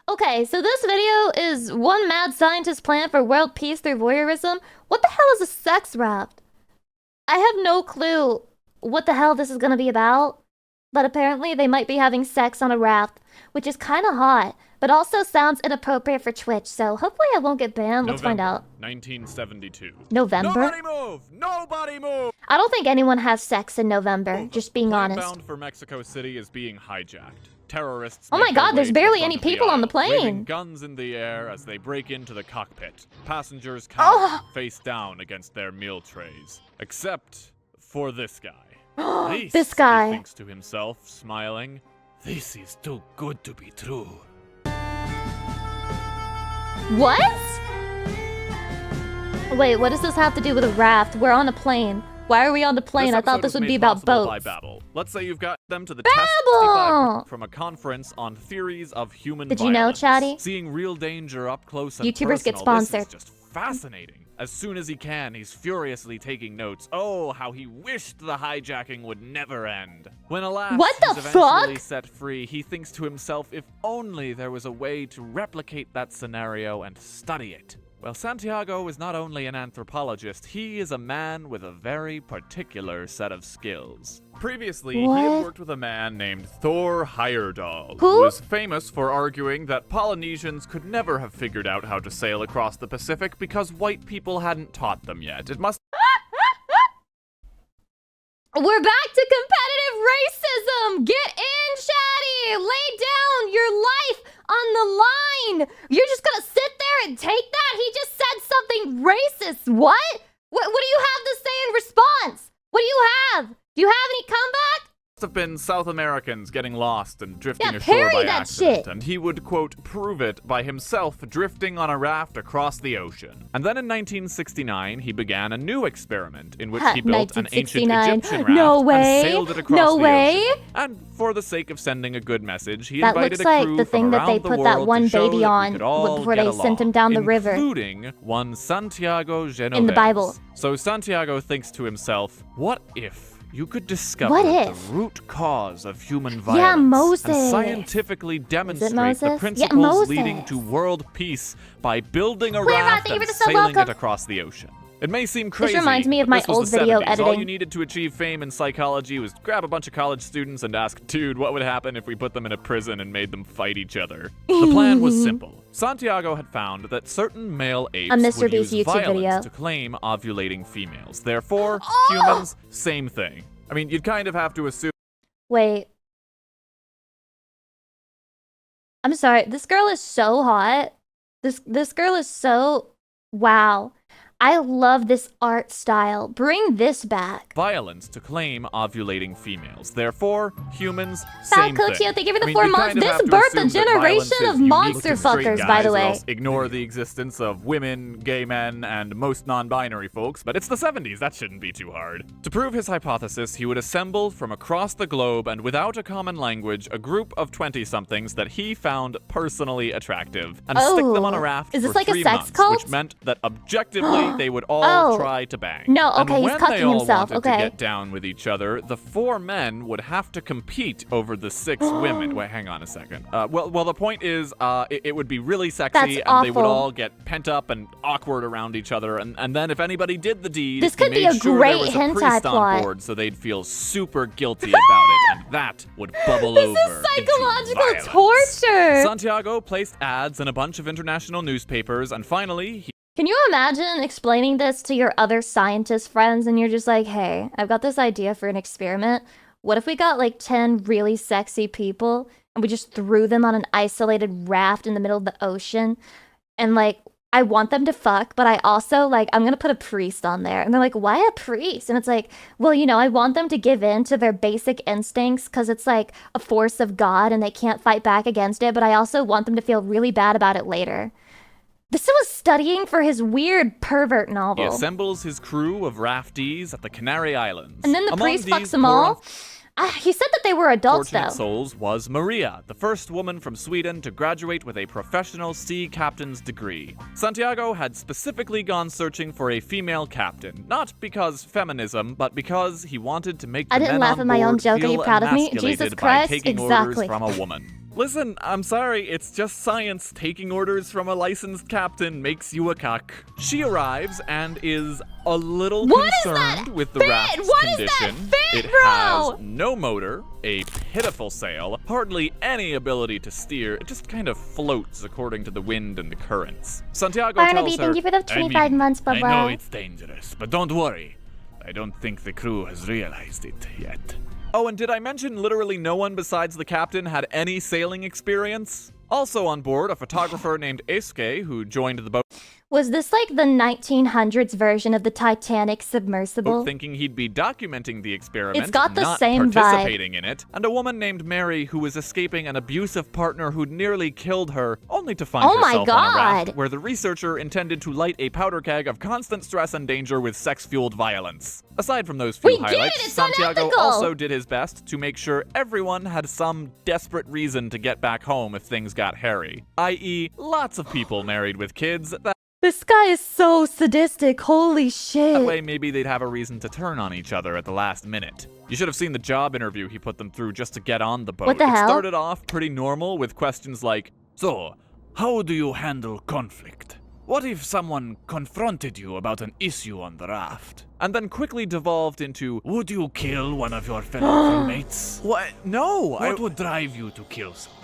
Okay, so this video is one mad scientist plan for world peace through voyeurism. What the hell is a sex raft? I have no clue what the hell this is gonna be about, but apparently they might be having sex on a raft, which is kind of hot, but also sounds inappropriate for Twitch, so hopefully I won't get banned. Let's find out. 1972. November? Nobody move! Nobody move! I don't think anyone has sex in November, just being honest. Bound for Mexico City is being hijacked. Terrorists. Oh my god, there's barely any people on the plane. Waving guns in the air as they break into the cockpit. Passengers cower face down against their meal trays. Except for this guy. This guy. He thinks to himself, smiling. This is too good to be true. What? Wait, what does this have to do with a raft? We're on a plane. Why are we on the plane? I thought this would be about boats. Let's say you've got them to the Babel! test from a conference on theories of human Did you know, violence. Chatty? Seeing real danger up close and YouTubers get personal, this sponsored. is just fascinating. As soon as he can, he's furiously taking notes. Oh, how he wished the hijacking would never end. When alas, what the he's eventually fuck? set free, he thinks to himself, if only there was a way to replicate that scenario and study it. Well, Santiago is not only an anthropologist, he is a man with a very particular set of skills. Previously, he had worked with a man named Thor Heyerdahl, who was famous for arguing that Polynesians could never have figured out how to sail across the Pacific because white people hadn't taught them yet. It must We're back to competitive racism! Get in, Chatty! Lay down your life on the line! You're just gonna sit there and take that? He just said something racist. What? What do you have to say in response? What do you have? Do you have any comeback? have been South Americans getting lost and drifting ashore parry by that accident, shit. and he would, quote, prove it by himself drifting on a raft across the ocean. And then in 1969, he began a new experiment in which he built an ancient Egyptian raft and sailed it across the ocean. And for the sake of sending a good message, he invited a crew the thing from that around they the put world that one to show baby that on we could all before get they sent him down the river. Including one Santiago Genovese. In the Bible. So Santiago thinks to himself, what if you could discover the root cause of human violence and scientifically demonstrate the principles leading to world peace by building a raft and sailing it across the ocean. It may seem crazy, this reminds me of my old video editing. All you needed to achieve fame in psychology was grab a bunch of college students and ask, dude, what would happen if we put them in a prison and made them fight each other? The plan was simple. Santiago had found that certain male apes would use violence to claim ovulating females. Therefore, humans, same thing. I mean, you'd kind of have to assume... Wait. I'm sorry, this girl is so hot. This girl is so... Wow. I love this art style. Bring this back. Violence to claim ovulating females. Therefore, humans, same thing. Thank you for the 4 months. This birthed a generation of monster fuckers, by the way. Ignore the existence of women, gay men, and most non-binary folks, but it's the 70s. That shouldn't be too hard. To prove his hypothesis, he would assemble from across the globe and without a common language, a group of 20-somethings that he found personally attractive and stick them on a raft for 3 months, which meant that objectively they would all try to bang. No, okay, he's cucking himself. To get down with each other, the 4 men would have to compete over the 6 women. Wait, hang on a second. Well, the point is, it would be really sexy, and they would all get pent up and awkward around each other. And then if anybody did the deed, this could be a great hentai plot. On board, so they'd feel super guilty about it, and that would bubble over. This is psychological torture. Santiago placed ads in a bunch of international newspapers, and finally, Can you imagine explaining this to your other scientist friends and you're just like, hey, I've got this idea for an experiment. What if we got like 10 really sexy people and we just threw them on an isolated raft in the middle of the ocean? And like, I want them to fuck, but I also like, I'm gonna put a priest on there. And they're like, why a priest? And it's like, well, you know, I want them to give in to their basic instincts because it's like a force of God and they can't fight back against it. But I also want them to feel really bad about it later. This was studying for his weird pervert novel. He assembles his crew of raftees at the Canary Islands. And then the priest fucks them all? He said that they were adults, Fortunate though. Souls was Maria, the first woman from Sweden to graduate with a professional sea captain's degree. Santiago had specifically gone searching for a female captain, not because feminism, but because he wanted to make the I didn't men laugh on at my own board joke. Are you feel proud of me? emasculated Jesus by Christ, taking exactly. orders from a woman. Listen, I'm sorry, it's just science. Taking orders from a licensed captain makes you a cuck. She arrives and is a little What is concerned that with the fit? raft's What is condition. that fit, It bro? has no motor, a pitiful sail, hardly any ability to steer. It just kind of floats according to the wind and the currents. Santiago Barnaby, tells her, thank you for the 25 months, I know bye-bye. it's dangerous, but don't worry. I don't think the crew has realized it yet. Oh, and did I mention literally no one besides the captain had any sailing experience? Also on board, a photographer named Eske, who joined the boat Was this like the 1900s version of the Titanic submersible? thinking he'd be documenting the experiment, It's got the not same vibe. participating in it, and a woman named Mary who was escaping an abusive partner who'd nearly killed her, only to find Oh my herself on a raft God. where the researcher intended to light a powder keg of constant stress and danger with sex-fueled violence. Aside from those few We get it, highlights, it's Santiago unethical. also did his best to make sure everyone had some desperate reason to get back home if things got hairy, i.e. lots of people married with kids. This guy is so sadistic. Holy shit. That way, maybe they'd have a reason to turn on each other at the last minute. You should have seen the job interview he put them through just to get on the boat. What the It hell? started off pretty normal with questions like, So, how do you handle conflict? What if someone confronted you about an issue on the raft? and then quickly devolved into, Would you kill one of your fellow crewmates? what? No, What would drive you to kill somebody?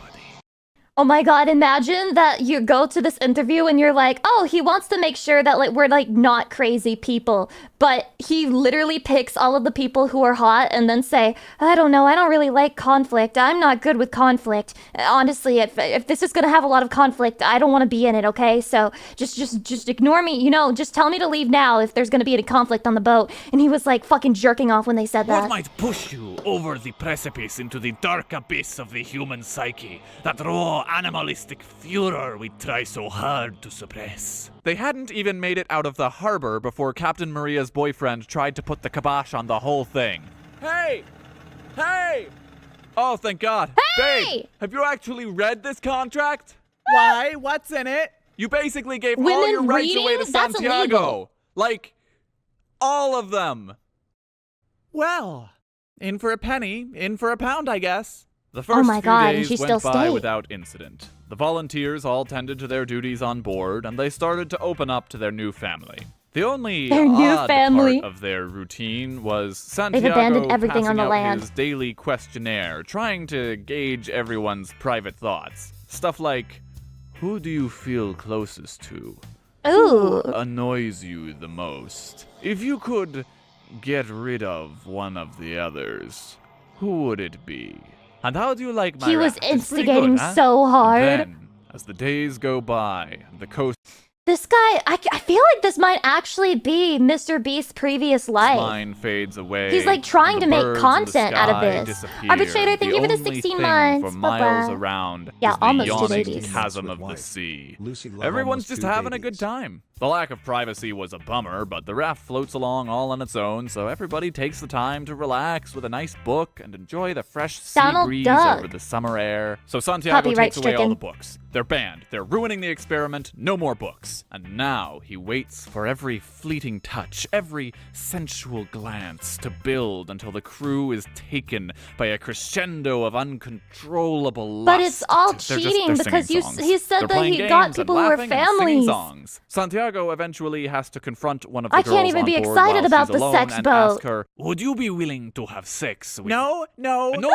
Oh my god, imagine that you go to this interview and you're like, oh, he wants to make sure that like we're like not crazy people. But he literally picks all of the people who are hot and then say, I don't know, I don't really like conflict. I'm not good with conflict. Honestly, if this is gonna have a lot of conflict, I don't want to be in it, okay? So just ignore me, you know, just tell me to leave now if there's gonna be any conflict on the boat. And he was like fucking jerking off when they said What that. might push you over the precipice into the dark abyss of the human psyche? That raw, animalistic furor we try so hard to suppress. They hadn't even made it out of the harbor before Captain Maria's boyfriend tried to put the kibosh on the whole thing. Hey! Hey! Oh, thank God. Hey! Babe, have you actually read this contract? Why? What's in it? You basically gave all Women your rights away to reading? That's Santiago. illegal. Like, all of them. Well, in for a penny, in for a pound, I guess. The first my few God, and days she went still by stayed. without incident. The volunteers all tended to their duties on board, and they started to open up to their new family. The only Their new odd family. part of their routine was Santiago abandoned everything on passing the out land. his daily questionnaire, trying to gauge everyone's private thoughts. Stuff like, who do you feel closest to? Ooh. Annoys you the most? If you could get rid of one of the others, who would it be? And how do you like my He was raft? It's pretty instigating good, huh? so hard. Then, as the days go by, the This guy, I feel like this might actually be Mr. Beast's previous life. coastline fades away. He's, like, trying and to the make birds in the content out of sky this. disappear. Arbitrator, thank you for the only 16 thing months. For miles Bye-bye. around Yeah, is the almost yawning 280s. chasm of the sea. Everyone's just having a good time. The lack of privacy was a bummer, but the raft floats along all on its own, so everybody takes the time to relax with a nice book and enjoy the fresh sea Donald breeze Duck. over the summer air. So Santiago Copyright takes away all stricken. the books. They're banned. They're ruining the experiment. No more books. And now he waits for every fleeting touch, every sensual glance to build until the crew is taken by a crescendo of uncontrollable lust. But it's all They're just- cheating they're because singing you songs. he said They're that playing he got games and people who were laughing and singing families. songs. Santiago eventually has to confront one of the I girls can't even on be board excited while about she's the alone sex and boat. ask her, Would you be willing to have sex with... No, no. No,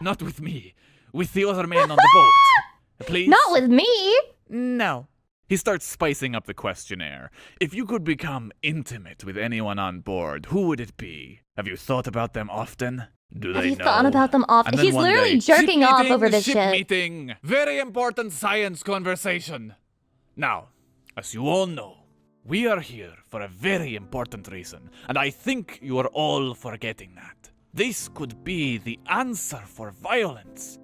not with me. With the other men on the boat. Please? Not with me. No. He starts spicing up the questionnaire. If you could become intimate with anyone on board, who would it be? Have you thought about them often? Do Have they you know? thought about them often? And then He's one literally day, jerking ship off meeting, over this ship shit. meeting. Very important science conversation. Now, as you all know, we are here for a very important reason, and I think you are all forgetting that. This could be the answer for violence.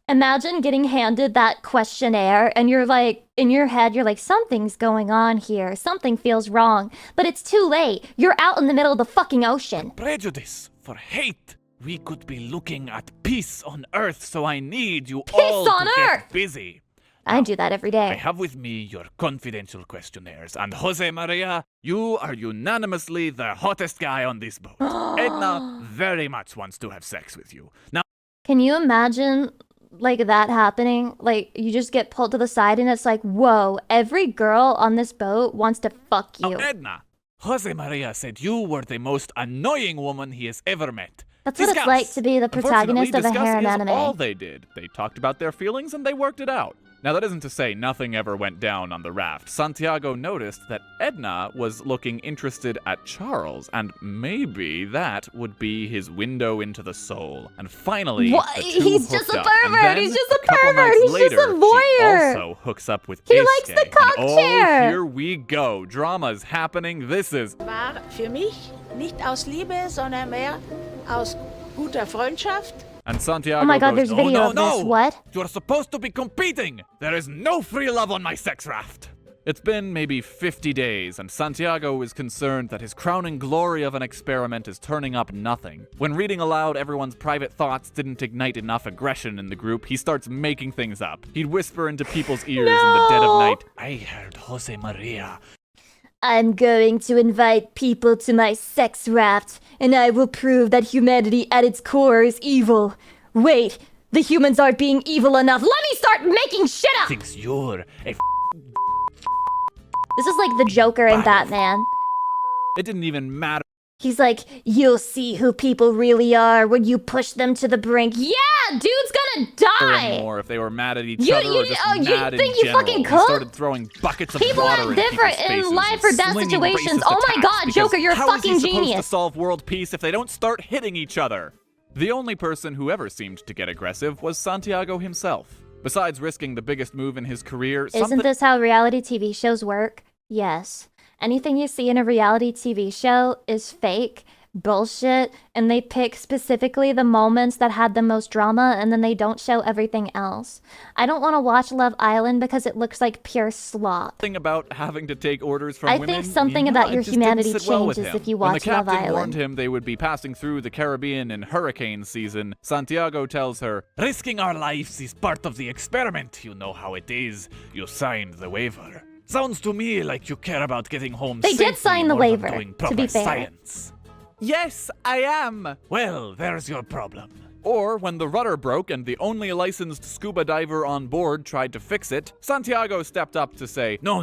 Imagine getting handed that questionnaire and you're like, in your head, you're like, something's going on here. Something feels wrong. But it's too late. You're out in the middle of the fucking ocean. Prejudice, for hate, We could be looking at peace on Earth, so I need you Peace all on to Earth! get busy. I do that every I day. have with me your confidential questionnaires, and Jose Maria, you are unanimously the hottest guy on this boat. Edna very much wants to have sex with you. Now, Can you imagine like that happening? Like you just get pulled to the side and it's like, whoa, every girl on this boat wants to fuck you. Edna, Jose Maria said you were the most annoying woman he has ever met. That's what it's like to be the protagonist of a Unfortunately, harem discuss is anime. all they did. They talked about their feelings and they worked it out. Now, that isn't to say nothing ever went down on the raft. Santiago noticed that Edna was looking interested at Charles, and maybe that would be his window into the soul. And finally, What? the two He's just hooked a up. And pervert. then, He's just a couple pervert. nights He's just a later, voyeur. She also hooks up with He Eisuke. likes the cock and chair. here we go. Drama's happening. This is War für mich nicht aus Liebe, sondern mehr aus guter Freundschaft. And Santiago Oh my god, goes, there's video no, of this. no. What? You're supposed to be competing. There is no free love on my sex raft. It's been maybe 50 days, and Santiago is concerned that his crowning glory of an experiment is turning up nothing. When reading aloud everyone's private thoughts didn't ignite enough aggression in the group, he starts making things up. He'd whisper into people's ears in the dead of night, I heard Jose Maria. I'm going to invite people to my sex raft, and I will prove that humanity at its core is evil. Wait, the humans aren't being evil enough. Let me start making shit up! Thinks you're a This is like the Joker in Batman. it didn't even matter. He's like, you'll see who people really are when you push them to the brink. Yeah, dude's gonna die! Anymore if they were mad at each You- other you- or just oh, you mad in think you general. fucking He could? started throwing buckets of People water are in different people's in faces life or and death slinging situations. racist Oh my attacks, god, because Joker, you're a how is fucking he supposed to genius. solve world peace if they don't start hitting each other? The only person who ever seemed to get aggressive was Santiago himself. Besides risking the biggest move in his career, Isn't this how reality TV shows work? Yes. Anything you see in a reality TV show is fake, bullshit, and they pick specifically the moments that had the most drama and then they don't show everything else. I don't want to watch Love Island because it looks like pure slop. Something about having to take orders from I women. think something yeah, about it your just didn't humanity sit well with changes him. if you When watch the Love captain warned Island. him they would be passing through the Caribbean in hurricane season, Santiago tells her, risking our lives is part of the experiment. You know how it is. You signed the waiver. Sounds to me like you care about getting home They did safely sign the more than waiver, doing to proper be fair. science. Yes, I am. Well, there's your problem. Or when the rudder broke and the only licensed scuba diver on board tried to fix it, Santiago stepped up to say, No,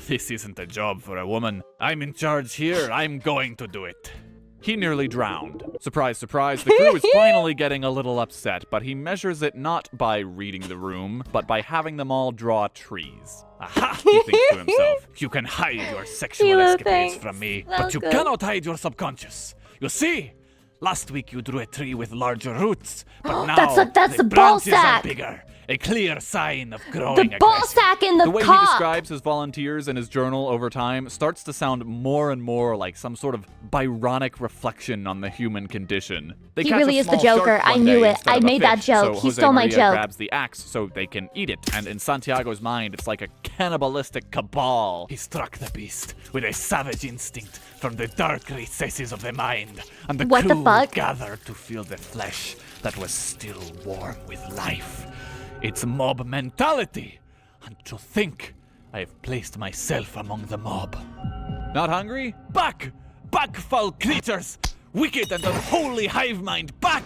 this isn't a job for a woman. I'm in charge here. I'm going to do it. he nearly drowned. Surprise, surprise, the crew is finally getting a little upset, but he measures it not by reading the room, but by having them all draw trees. Aha, he thinks to himself. You can hide your sexual Hilo, escapades thanks. from me, That but was you good. cannot hide your subconscious. You see? Last week you drew a tree with larger roots, but now That's the a ball branches sack. are bigger. A clear sign of growing The ball aggression. sack in the, The way he cock! describes his volunteers in his journal over time starts to sound more and more like some sort of Byronic reflection on the human condition. They He catch really a is the small Joker. shark I one knew day it. instead I of a made that fish, joke. so He Jose stole my Maria joke. grabs the axe so they can eat it, and in Santiago's mind, it's like a cannibalistic cabal. He struck the beast with a savage instinct from the dark recesses of the mind, and the What the crew fuck? gathered to feel the flesh that was still warm with life. It's mob mentality, and to think I have placed myself among the mob. Not hungry? Back! Back, foul creatures! Wicked and unholy hive mind, back!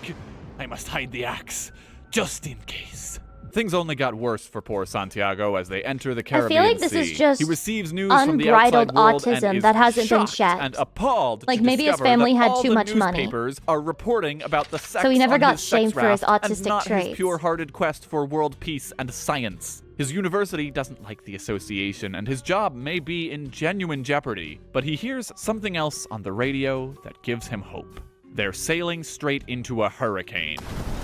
I must hide the axe, just in case. Things only got worse for poor Santiago as they enter the I Caribbean feel like this Sea. is just he receives news from the unbridled outside world autism and is that hasn't been shocked checked. and appalled Like, to maybe his discover family that had all too the much money. newspapers are reporting about the sex So he never on got his sex shamed for his raft and autistic not traits. his pure-hearted quest for world peace and science. His university doesn't like the association, and his job may be in genuine jeopardy. But he hears something else on the radio that gives him hope. They're sailing straight into a hurricane.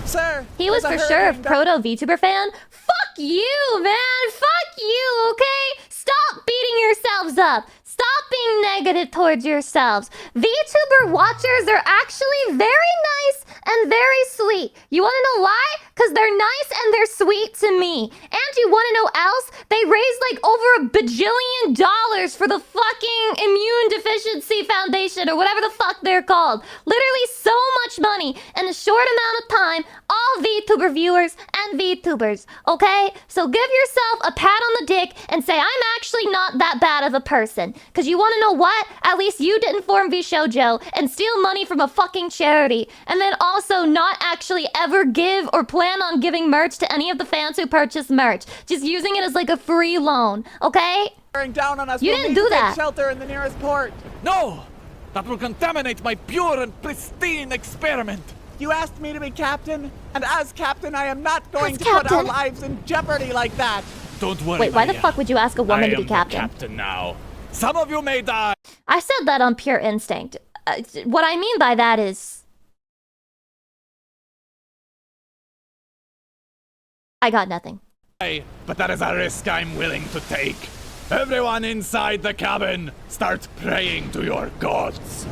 Sir, He was there's for a sure a hurricane proto VTuber fan. Fuck you, man. Fuck you, okay? Stop beating yourselves up. Stop being negative towards yourselves. VTuber watchers are actually very nice and very sweet. You want to know why? Because they're nice and they're sweet to me. And you want to know else? They raised like over $1 bajillion for the fucking Immune Deficiency Foundation or whatever the fuck they're called. Literally so much money in a short amount of time. All VTuber viewers and VTubers, okay? So give yourself a pat on the dick and say, I'm actually not that bad of a person. Because you want to know what? At least you didn't form VShojo and steal money from a fucking charity. And then also not actually ever give or plan on giving merch to any of the fans who purchase merch. Just using it as like a free loan, okay? Bearing down on us. You We'll didn't need do to take that. shelter in the nearest port. No! That will contaminate my pure and pristine experiment. You asked me to be captain, and as captain, I am not going As to put our captain. lives in jeopardy like that. Don't worry, Wait, why the Maria. fuck would you ask a woman I to be am captain? the captain now. Some of you may die. I said that on pure instinct. What I mean by that is... I got nothing. But that is a risk I'm willing to take. Everyone inside the cabin, start praying to your gods.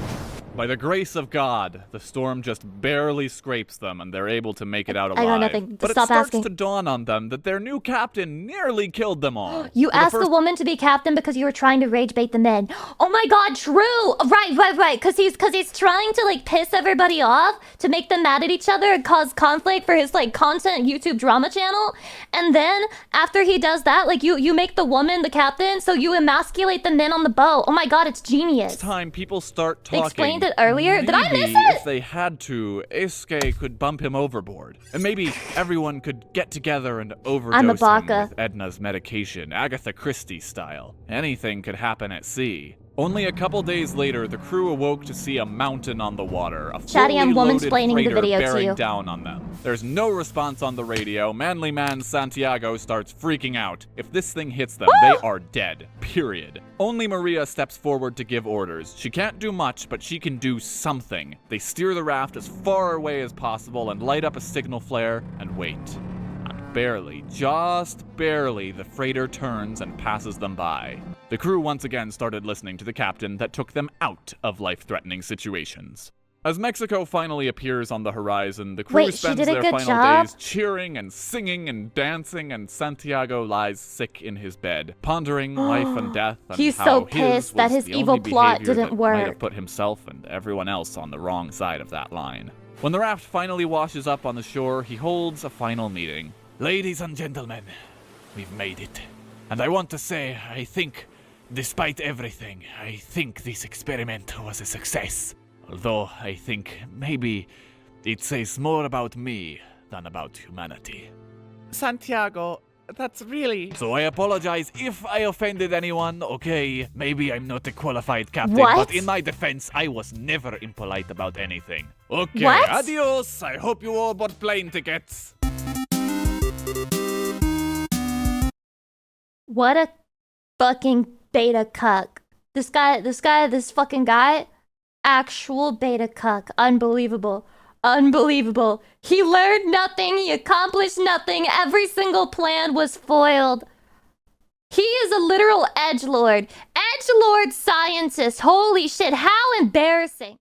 By the grace of God, the storm just barely scrapes them and they're able to make it out I alive. got nothing. But Stop it starts asking. to dawn on them that their new captain nearly killed them all. You For the asked first the woman to be captain because you were trying to rage bait the men. Oh my god, true! Right. Cause he's trying to like piss everybody off to make them mad at each other and cause conflict for his like content YouTube drama channel. And then after he does that, like you make the woman the captain, so you emasculate the men on the boat. Oh my god, it's genius. time people start They talking. explained it earlier. Did I miss maybe it? if they had to, Eisuke could bump him overboard. And maybe everyone could get together and overdose him baka. with Edna's medication, Agatha Christie style. Anything could happen at sea. Only a couple days later, the crew awoke to see a mountain on the water, a Chatty, I'm fully loaded womansplaining the freighter video to bearing you. down on them. There's no response on the radio. Manly man Santiago starts freaking out. If this thing hits them, they are dead. Period. Only Maria steps forward to give orders. She can't do much, but she can do something. They steer the raft as far away as possible and light up a signal flare and wait. And barely, just barely, the freighter turns and passes them by. The crew once again started listening to the captain that took them out of life-threatening situations. As Mexico finally appears on the horizon, the crew Wait, she spends did a their good final job? days cheering and singing and dancing, and Santiago lies sick in his bed, pondering life and death and He's how so his pissed that was his the evil only plot behavior didn't that might have work. put himself and everyone else on the wrong side of that line. When the raft finally washes up on the shore, he holds a final meeting. Ladies and gentlemen, we've made it. And I want to say, I think, despite everything, I think this experiment was a success. Although I think maybe it says more about me than about humanity. Santiago, that's really... So I apologize if I offended anyone, okay? Maybe I'm not a qualified captain, What? but in my defense, I was never impolite about anything. Okay, What? adios. I hope you all bought plane tickets. What a fucking beta cuck. This fucking guy, actual beta cuck. Unbelievable. Unbelievable. He learned nothing. He accomplished nothing. Every single plan was foiled. He is a literal edgelord. Edgelord scientist. Holy shit, how embarrassing.